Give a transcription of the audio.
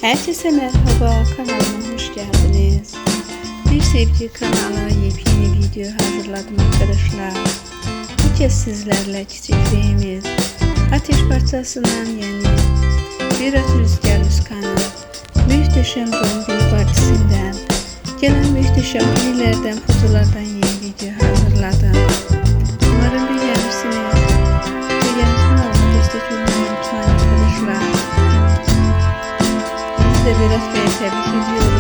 Herkese merhaba, kanalıma hoş geldiniz. Bir sevgi kanalı yepyeni video hazırladım arkadaşlar. Bu kez sizlerle çiçekliğimiz Ateş Parçasından yeni Bir At Rüzgar Özkan'ın muhteşem doğum günü partisinden gelen muhteşem filmlerden, fotolardan yeni video hazırladım. Umarım beğenirsiniz. Beğenip kanalıma destek olmayı unutmayın arkadaşlar. Biraz tebrik ediyorum.